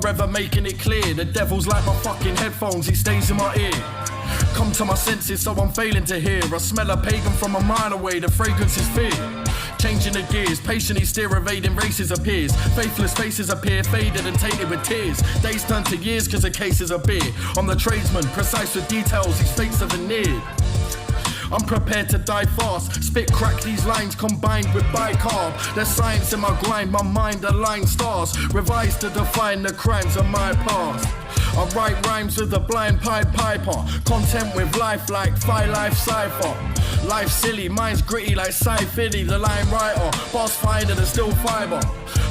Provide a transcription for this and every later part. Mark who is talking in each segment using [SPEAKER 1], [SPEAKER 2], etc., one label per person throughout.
[SPEAKER 1] forever making it clear. The devil's like my fucking headphones, he stays in my ear. Come to my senses, so I'm failing to hear. I smell a pagan from a mile away, the fragrance is fear. Changing the gears, patiently steer, evading races appears. Faithless faces appear, faded and tainted with tears. Days turn to years cause the cases of beer. I'm the tradesman, precise with details, these fates are veneered. I'm prepared to die fast, spit crack these lines combined with bicarb. There's science in my grind, my mind aligned stars. Revised to define the crimes of my past. I write rhymes with a blind pied piper. Content with life like Phi Life Cypher. Life silly, mine's gritty like Sci-Fiddy, the line writer. Boss finder, the still fiber.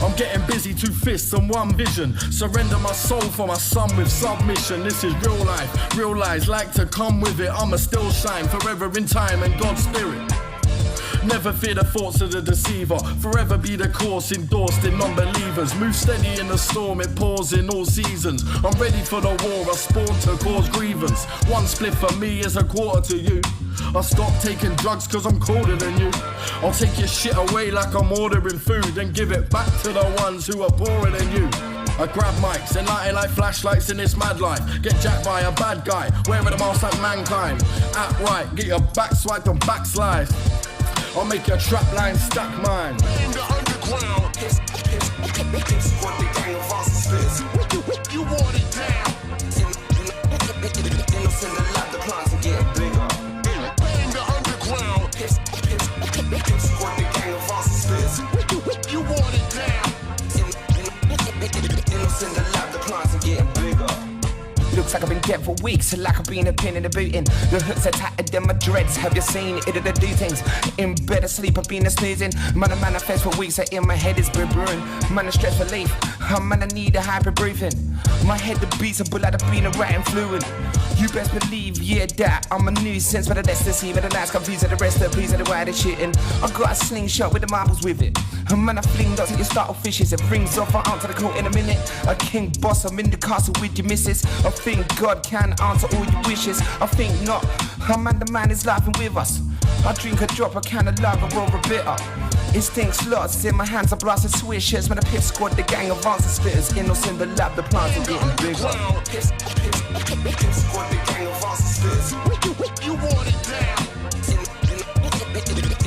[SPEAKER 1] I'm getting busy, 2 fists and 1 vision. Surrender my soul for my son with submission. This is real life, real lies like to come with it. I'ma still shine, forever in time and God's spirit. Never fear the thoughts of the deceiver. Forever be the course endorsed in non-believers. Move steady in the storm, it pours in all seasons. I'm ready for the war, I spawn to cause grievance. 1 split for me is a quarter to you. I stop taking drugs cause I'm colder than you. I'll take your shit away like I'm ordering food and give it back to the ones who are poorer than you. I grab mics and light it like flashlights in this mad life. Get jacked by a bad guy, wearing a mask like mankind. Act right, get your back swiped and backslide. I'll make your trap line stack mine. In the underground, it's what the gang of us is. You want it down. Innocent and like the plants are getting bigger. In the underground, it's what the gang of us is. You want it down. Innocent and like the plants are getting bigger.
[SPEAKER 2] Looks like I've been dead for weeks, like I've been a pin in the boot in. The hooks are tighter than my dreads. Have you seen it? It'll do things. In bed asleep, I've been a snoozing. Man, I manifest for weeks, so in my head is brewing. Man, I stress relief. Man, I need a hyper breathing. My head the beats, a bullet, I've been a writing fluent. You best believe, yeah, that I'm a nuisance. But the ecstasy, but the last confused, the rest of the piece of the wide shitting. I got a slingshot with the marbles with it. Man, I fling dots at your startle fishes. It rings off, I'm out to the court in a minute. A king boss, I'm in the castle with your missus. I think God can answer all your wishes. I think not. Man, the man is laughing with us. I drink a drop, a can of lager or a bitter. It stinks lots, in my hands I blasted swishers. Man, the pit squad, the gang of answer spitters. Innocent the lab, the plants are getting bigger.
[SPEAKER 1] Pit squad, the gang of answer spitters. You want it down.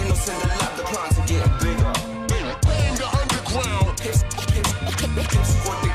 [SPEAKER 1] Innocent the lab, the plants are getting bigger. In the underground, pit squad,